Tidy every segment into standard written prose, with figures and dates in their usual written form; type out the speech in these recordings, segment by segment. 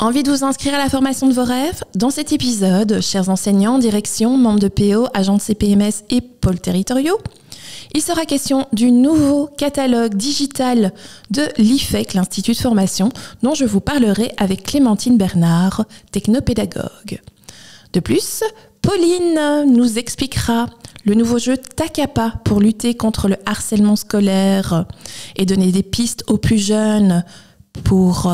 Envie de vous inscrire à la formation de vos rêves? Dans cet épisode, chers enseignants, direction, membres de PO, agents de CPMS et pôles territoriaux, il sera question du nouveau catalogue digital de l'IFEC, l'Institut de formation, dont je vous parlerai avec Clémentine Bernard, technopédagogue. De plus, Pauline nous expliquera le nouveau jeu Takapa pour lutter contre le harcèlement scolaire et donner des pistes aux plus jeunes pour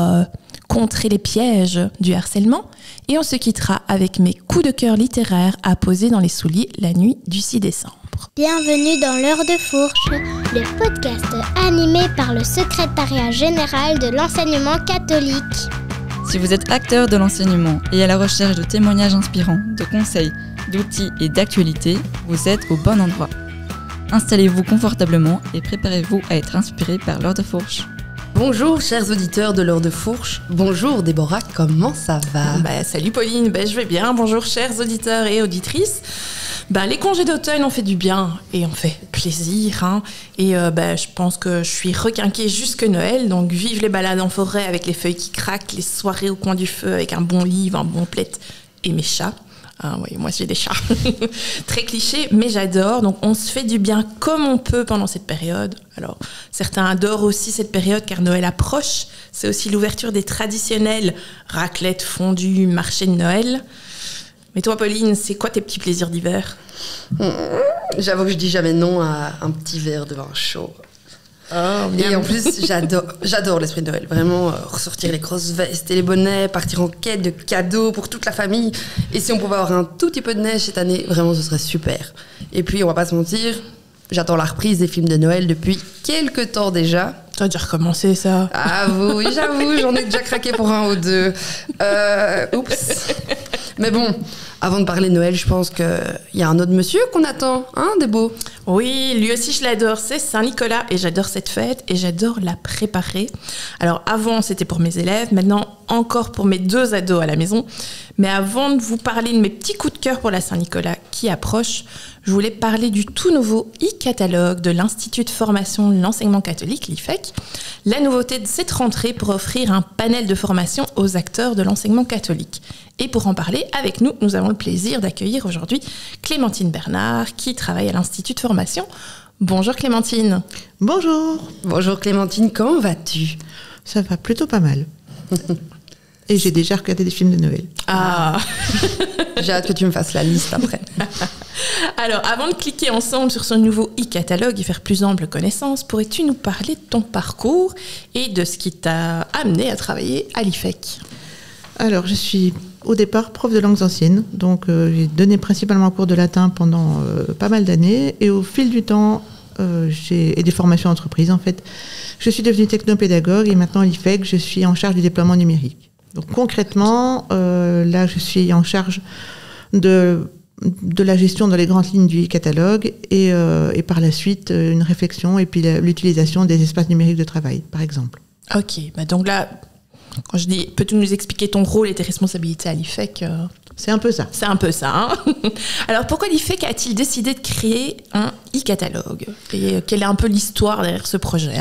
contrer les pièges du harcèlement. Et on se quittera avec mes coups de cœur littéraires à poser dans les souliers la nuit du 6 décembre. Bienvenue dans l'heure de fourche, le podcast animé par le secrétariat général de l'enseignement catholique. Si vous êtes acteur de l'enseignement et à la recherche de témoignages inspirants, de conseils, d'outils et d'actualités, vous êtes au bon endroit. Installez-vous confortablement et préparez-vous à être inspiré par l'heure de fourche. Bonjour chers auditeurs de l'heure de fourche. Bonjour Déborah, comment ça va? Salut Pauline, je vais bien. Bonjour chers auditeurs et auditrices. Les congés d'automne ont fait du bien et ont fait plaisir. Et je pense que je suis requinquée jusque Noël. Donc vive les balades en forêt avec les feuilles qui craquent, les soirées au coin du feu avec un bon livre, un bon plaid et mes chats. Oui, moi j'ai des chats. Très cliché, mais j'adore. Donc on se fait du bien comme on peut pendant cette période. Alors certains adorent aussi cette période car Noël approche. C'est aussi l'ouverture des traditionnels raclette, fondue, marché de Noël. Mais toi Pauline, c'est quoi tes petits plaisirs d'hiver? J'avoue que je dis jamais non à un petit verre de vin chaud. Et en plus, j'adore l'esprit de Noël. Vraiment, ressortir les grosses vestes et les bonnets, partir en quête de cadeaux pour toute la famille. Et si on pouvait avoir un tout petit peu de neige cette année, vraiment, ce serait super. Et puis, on va pas se mentir, j'attends la reprise des films de Noël depuis quelques temps déjà. T'as déjà recommencé ça? Ah oui, j'avoue, j'en ai déjà craqué pour un ou deux. Oups. Mais bon, avant de parler de Noël, je pense qu'il y a un autre monsieur qu'on attend, Débo? Oui, lui aussi je l'adore, c'est Saint-Nicolas et j'adore cette fête et j'adore la préparer. Alors avant c'était pour mes élèves, maintenant encore pour mes 2 ados à la maison. Mais avant de vous parler de mes petits coups de cœur pour la Saint-Nicolas qui approche, je voulais parler du tout nouveau e-catalogue de l'Institut de formation de l'enseignement catholique, l'IFEC. La nouveauté de cette rentrée pour offrir un panel de formation aux acteurs de l'enseignement catholique. Et pour en parler avec nous, nous avons le plaisir d'accueillir aujourd'hui Clémentine Bernard qui travaille à l'Institut de formation. Bonjour Clémentine. Bonjour. Bonjour Clémentine, comment vas-tu? Ça va plutôt pas mal. Et j'ai déjà regardé des films de Noël. J'ai hâte que tu me fasses la liste après. Alors, avant de cliquer ensemble sur ce nouveau e-catalogue et faire plus ample connaissance, pourrais-tu nous parler de ton parcours et de ce qui t'a amené à travailler à l'IFEC? Alors, je suis au départ prof de langues anciennes, donc j'ai donné principalement un cours de latin pendant pas mal d'années, et au fil du temps, et des formations entreprises en fait, je suis devenue technopédagogue et maintenant à l'IFEC, je suis en charge du déploiement numérique. Donc concrètement, là je suis en charge de la gestion dans les grandes lignes du catalogue et par la suite une réflexion et puis l'utilisation des espaces numériques de travail, par exemple. Ok, donc là, quand je dis, peux-tu nous expliquer ton rôle et tes responsabilités à l'IFEC? C'est un peu ça. C'est un peu ça. Alors pourquoi l'IFEC a-t-il décidé de créer un e-catalogue? Et quelle est un peu l'histoire derrière ce projet?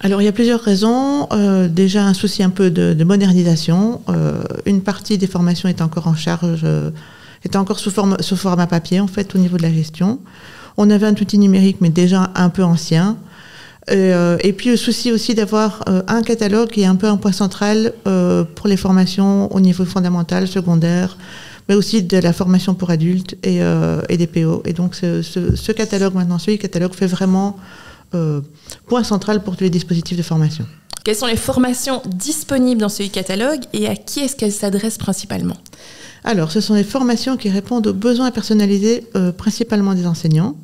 Alors il y a plusieurs raisons. Déjà un souci un peu de modernisation. Une partie des formations est encore en charge, est encore sous format papier en fait au niveau de la gestion. On avait un outil numérique mais déjà un peu ancien. Et puis le souci aussi d'avoir un catalogue qui est un peu un point central pour les formations au niveau fondamental, secondaire, mais aussi de la formation pour adultes et des PO. Et donc ce catalogue maintenant, ce catalogue fait vraiment point central pour tous les dispositifs de formation. Quelles sont les formations disponibles dans ce catalogue et à qui est-ce qu'elles s'adressent principalement? Alors, ce sont des formations qui répondent aux besoins personnalisés principalement des enseignants.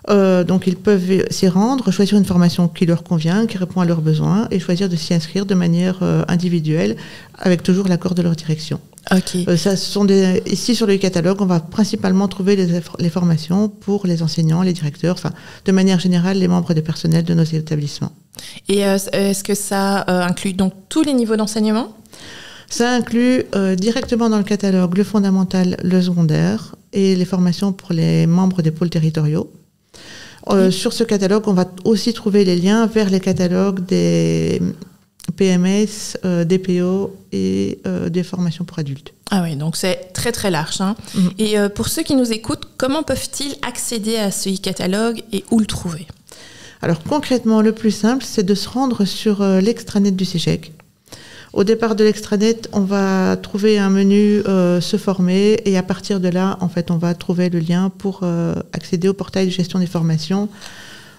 Donc ils peuvent s'y rendre, choisir une formation qui leur convient, qui répond à leurs besoins et choisir de s'y inscrire de manière individuelle avec toujours l'accord de leur direction. Okay. Ici sur le catalogue, on va principalement trouver les formations pour les enseignants, les directeurs, enfin de manière générale les membres du personnel de nos établissements. Et est-ce que ça inclut donc tous les niveaux d'enseignement? Ça inclut directement dans le catalogue le fondamental, le secondaire et les formations pour les membres des pôles territoriaux. Sur ce catalogue, on va aussi trouver les liens vers les catalogues des PMS, DPO et des formations pour adultes. Ah oui, donc c'est très très large. Hein. Et pour ceux qui nous écoutent, comment peuvent-ils accéder à ce e-catalogue et où le trouver ? Alors concrètement, le plus simple, c'est de se rendre sur l'extranet du CEGEC. Au départ de l'extranet, on va trouver un menu se former et à partir de là, en fait, on va trouver le lien pour accéder au portail de gestion des formations.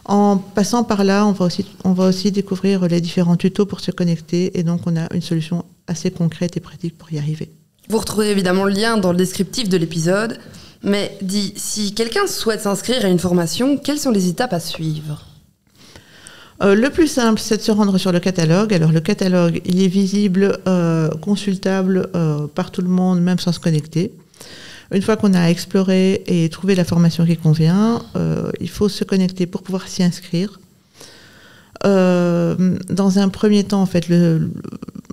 En passant par là, on va aussi découvrir les différents tutos pour se connecter et donc on a une solution assez concrète et pratique pour y arriver. Vous retrouvez évidemment le lien dans le descriptif de l'épisode, mais si quelqu'un souhaite s'inscrire à une formation, quelles sont les étapes à suivre ? Le plus simple, c'est de se rendre sur le catalogue. Alors le catalogue, il est visible, consultable par tout le monde, même sans se connecter. Une fois qu'on a exploré et trouvé la formation qui convient, il faut se connecter pour pouvoir s'y inscrire. Dans un premier temps, en fait,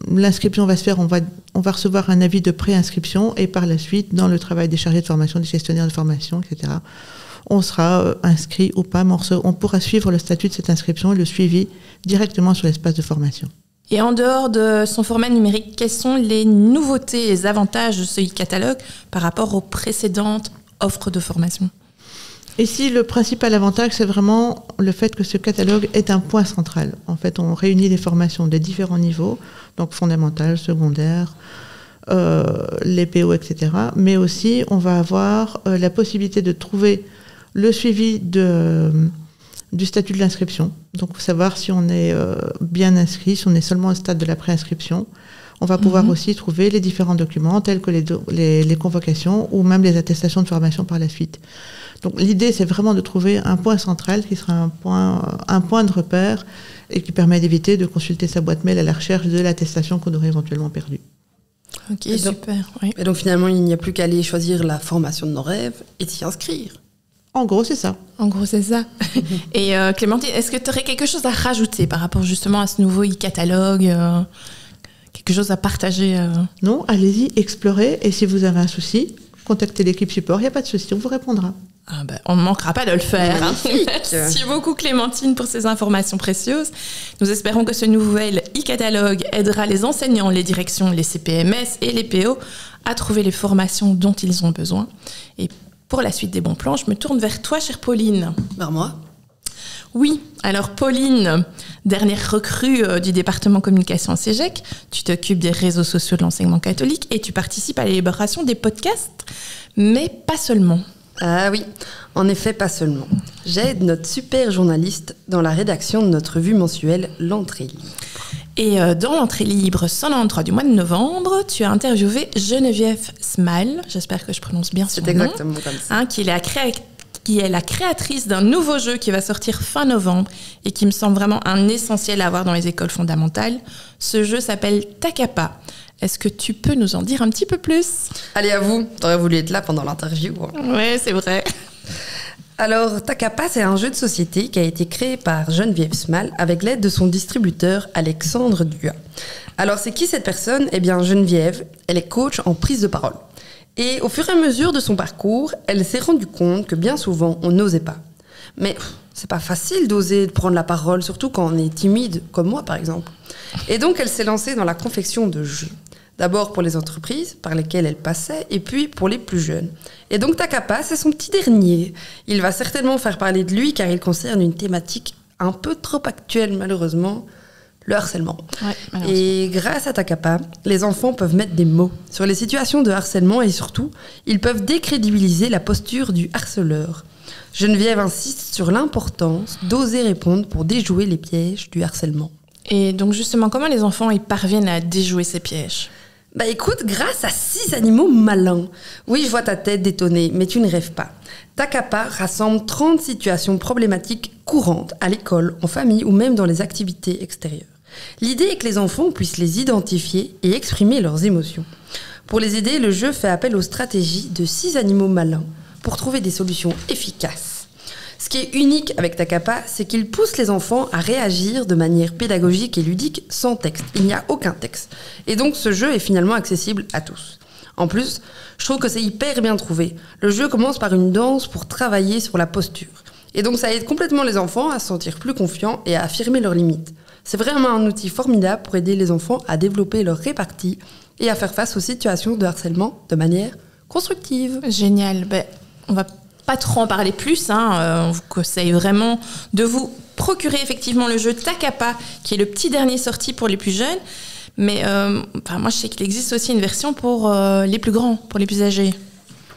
l'inscription va se faire, on va recevoir un avis de pré-inscription et par la suite, dans le travail des chargés de formation, des gestionnaires de formation, etc., on sera inscrit ou pas, mais on pourra suivre le statut de cette inscription et le suivi directement sur l'espace de formation. Et en dehors de son format numérique, quelles sont les nouveautés et les avantages de ce e-catalogue par rapport aux précédentes offres de formation ? Ici, le principal avantage, c'est vraiment le fait que ce catalogue est un point central. En fait, on réunit les formations de différents niveaux, donc fondamentales, secondaires, les PO, etc. Mais aussi, on va avoir la possibilité de trouver le suivi du statut de l'inscription. Donc, savoir si on est bien inscrit, si on est seulement au stade de la préinscription. On va pouvoir aussi trouver les différents documents, tels que les convocations ou même les attestations de formation par la suite. Donc, l'idée, c'est vraiment de trouver un point central qui sera un point de repère et qui permet d'éviter de consulter sa boîte mail à la recherche de l'attestation qu'on aurait éventuellement perdue. Ok, super. Oui. Et donc, finalement, il n'y a plus qu'à aller choisir la formation de nos rêves et s'y inscrire. En gros, c'est ça. En gros, c'est ça. Et Clémentine, est-ce que tu aurais quelque chose à rajouter par rapport justement à ce nouveau e-catalogue quelque chose à partager Non, allez-y, explorez. Et si vous avez un souci, contactez l'équipe support, il n'y a pas de souci, on vous répondra. On ne manquera pas de le faire. Magnifique. Merci beaucoup Clémentine pour ces informations précieuses. Nous espérons que ce nouvel e-catalogue aidera les enseignants, les directions, les CPMS et les PO à trouver les formations dont ils ont besoin. Et pour la suite des bons plans, je me tourne vers toi, chère Pauline. Vers moi ? Oui, alors Pauline, dernière recrue du département communication à CEGEC, tu t'occupes des réseaux sociaux de l'enseignement catholique et tu participes à l'élaboration des podcasts, mais pas seulement. Ah oui, en effet, pas seulement. J'aide notre super journaliste dans la rédaction de notre revue mensuelle L'Entrée Libre. Et dans L'Entrée Libre 193 du mois de novembre, tu as interviewé Geneviève Smale, j'espère que je prononce bien son nom. C'est exactement comme ça. Qui est la créatrice d'un nouveau jeu qui va sortir fin novembre et qui me semble vraiment un essentiel à avoir dans les écoles fondamentales. Ce jeu s'appelle Takapa. Est-ce que tu peux nous en dire un petit peu plus ? Allez, à vous, t'aurais voulu être là pendant l'interview. Ouais, c'est vrai. Alors, Takapa, c'est un jeu de société qui a été créé par Geneviève Smale avec l'aide de son distributeur Alexandre Dua. Alors, c'est qui cette personne ? Eh bien, Geneviève, elle est coach en prise de parole. Et au fur et à mesure de son parcours, elle s'est rendue compte que bien souvent, on n'osait pas. Mais c'est pas facile d'oser de prendre la parole, surtout quand on est timide, comme moi par exemple. Et donc, elle s'est lancée dans la confection de jeux. D'abord pour les entreprises par lesquelles elle passait, et puis pour les plus jeunes. Et donc Takapa, c'est son petit dernier. Il va certainement faire parler de lui, car il concerne une thématique un peu trop actuelle malheureusement, le harcèlement. Ouais, et grâce à Takapa, les enfants peuvent mettre des mots sur les situations de harcèlement et surtout, ils peuvent décrédibiliser la posture du harceleur. Geneviève insiste sur l'importance d'oser répondre pour déjouer les pièges du harcèlement. Et donc justement, comment les enfants ils parviennent à déjouer ces pièges ? Bah écoute, grâce à 6 animaux malins. Oui, je vois ta tête détonner, mais tu ne rêves pas. Takapa rassemble 30 situations problématiques courantes à l'école, en famille ou même dans les activités extérieures. L'idée est que les enfants puissent les identifier et exprimer leurs émotions. Pour les aider, le jeu fait appel aux stratégies de 6 animaux malins pour trouver des solutions efficaces. Ce qui est unique avec Takapa, c'est qu'il pousse les enfants à réagir de manière pédagogique et ludique sans texte. Il n'y a aucun texte. Et donc ce jeu est finalement accessible à tous. En plus, je trouve que c'est hyper bien trouvé. Le jeu commence par une danse pour travailler sur la posture. Et donc ça aide complètement les enfants à se sentir plus confiants et à affirmer leurs limites. C'est vraiment un outil formidable pour aider les enfants à développer leur répartie et à faire face aux situations de harcèlement de manière constructive. Génial. On va pas trop en parler plus. On vous conseille vraiment de vous procurer effectivement le jeu Takapa, qui est le petit dernier sorti pour les plus jeunes. Mais moi, je sais qu'il existe aussi une version pour les plus grands, pour les plus âgés.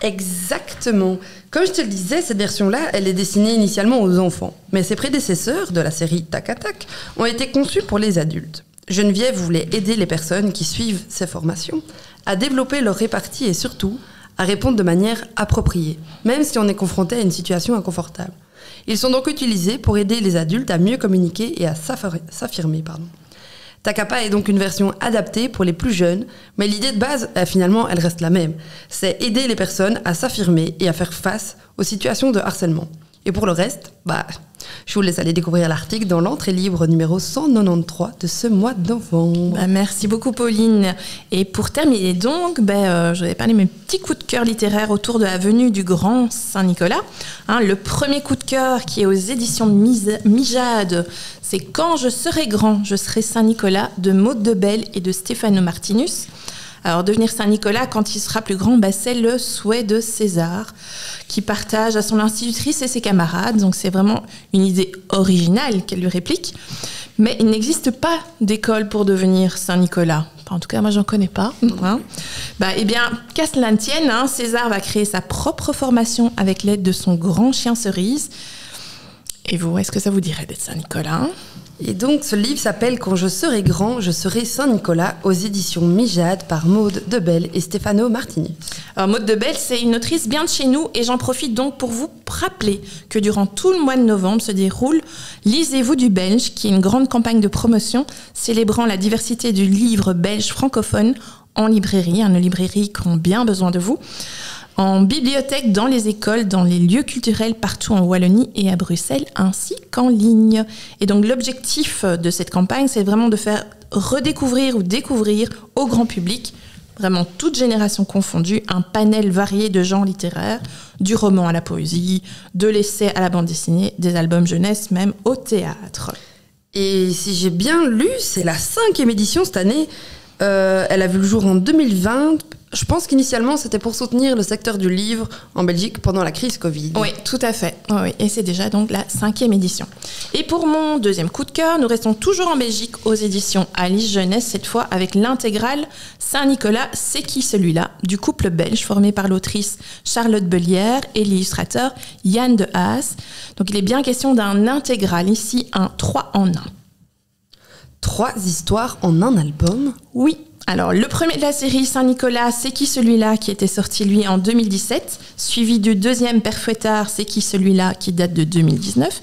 Exactement. Comme je te le disais, cette version-là, elle est destinée initialement aux enfants. Mais ses prédécesseurs de la série Tac à Tac ont été conçus pour les adultes. Geneviève voulait aider les personnes qui suivent ces formations à développer leur répartie et surtout à répondre de manière appropriée, même si on est confronté à une situation inconfortable. Ils sont donc utilisés pour aider les adultes à mieux communiquer et à s'affirmer. Takapa est donc une version adaptée pour les plus jeunes, mais l'idée de base, finalement, elle reste la même. C'est aider les personnes à s'affirmer et à faire face aux situations de harcèlement. Et pour le reste, je vous laisse aller découvrir l'article dans l'entrée libre numéro 193 de ce mois de novembre. Merci beaucoup Pauline. Et pour terminer donc, je vais parler de mes petits coups de cœur littéraires autour de la venue du Grand Saint-Nicolas. Le premier coup de cœur qui est aux éditions Mijade, c'est « Quand je serai grand, je serai Saint-Nicolas » de Maud Debelle et de Stefano Martinus. Alors, devenir Saint-Nicolas quand il sera plus grand, c'est le souhait de César, qui partage à son institutrice et ses camarades. Donc, c'est vraiment une idée originale qu'elle lui réplique. Mais il n'existe pas d'école pour devenir Saint-Nicolas. En tout cas, moi, j'en connais pas. Qu'à cela ne tienne, César va créer sa propre formation avec l'aide de son grand chien Cerise. Et vous, est-ce que ça vous dirait d'être Saint-Nicolas ? Et donc, ce livre s'appelle « Quand je serai grand, je serai Saint-Nicolas » aux éditions Mijade par Maud Debelle et Stefano Martinus. Alors, Maud Debelle, c'est une autrice bien de chez nous et j'en profite donc pour vous rappeler que durant tout le mois de novembre se déroule « Lisez-vous du belge » qui est une grande campagne de promotion célébrant la diversité du livre belge francophone en librairie, nos librairies qui ont bien besoin de vous, en bibliothèque, dans les écoles, dans les lieux culturels partout en Wallonie et à Bruxelles, ainsi qu'en ligne. Et donc l'objectif de cette campagne, c'est vraiment de faire redécouvrir ou découvrir au grand public, vraiment toutes générations confondues, un panel varié de genres littéraires, du roman à la poésie, de l'essai à la bande dessinée, des albums jeunesse, même au théâtre. Et si j'ai bien lu, c'est la 5e édition cette année. Elle a vu le jour en 2020. Je pense qu'initialement, c'était pour soutenir le secteur du livre en Belgique pendant la crise Covid. Oui, tout à fait. Oui. Et c'est déjà donc la 5e édition. Et pour mon deuxième coup de cœur, nous restons toujours en Belgique aux éditions Alice Jeunesse, cette fois avec l'intégrale Saint-Nicolas, c'est qui celui-là ? Du couple belge formé par l'autrice Charlotte Bellière et l'illustrateur Yann de Haas. Donc il est bien question d'un intégral, ici un 3 en 1. 3 histoires en un album ? Oui. Alors, le premier de la série, Saint-Nicolas, c'est qui celui-là, qui était sorti, lui, en 2017, suivi du deuxième, Père Fouettard, c'est qui celui-là, qui date de 2019,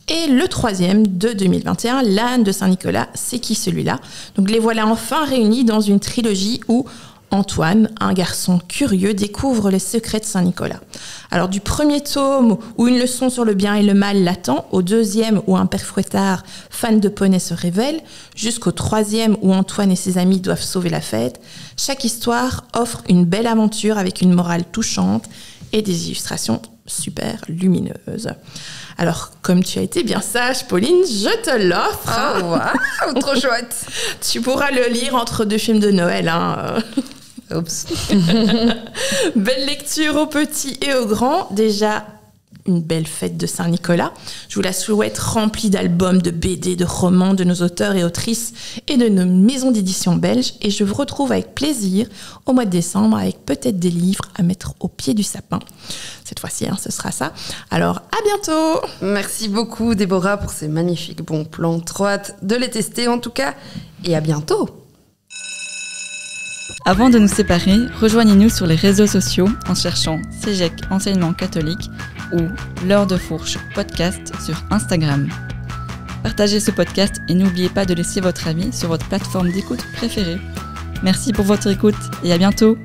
et le troisième de 2021, L'âne de Saint-Nicolas, c'est qui celui-là. Donc, les voilà enfin réunis dans une trilogie où Antoine, un garçon curieux, découvre les secrets de Saint-Nicolas. Alors du premier tome où une leçon sur le bien et le mal l'attend, au deuxième où un père fouettard fan de poney se révèle, jusqu'au troisième où Antoine et ses amis doivent sauver la fête, chaque histoire offre une belle aventure avec une morale touchante et des illustrations super lumineuses. Alors, comme tu as été bien sage, Pauline, je te l'offre. Oh, wow, trop chouette. Tu pourras le lire entre 2 films de Noël. Oups. Belle lecture aux petits et aux grands. Déjà, une belle fête de Saint-Nicolas. Je vous la souhaite remplie d'albums, de BD, de romans, de nos auteurs et autrices et de nos maisons d'édition belges. Et je vous retrouve avec plaisir au mois de décembre avec peut-être des livres à mettre au pied du sapin. Cette fois-ci, ce sera ça. Alors, à bientôt. Merci beaucoup, Déborah, pour ces magnifiques bons plans. Trop hâte de les tester, en tout cas. Et à bientôt. Avant de nous séparer, rejoignez-nous sur les réseaux sociaux en cherchant CEGEC Enseignement Catholique ou L'heure de fourche podcast sur Instagram. Partagez ce podcast et n'oubliez pas de laisser votre avis sur votre plateforme d'écoute préférée. Merci pour votre écoute et à bientôt.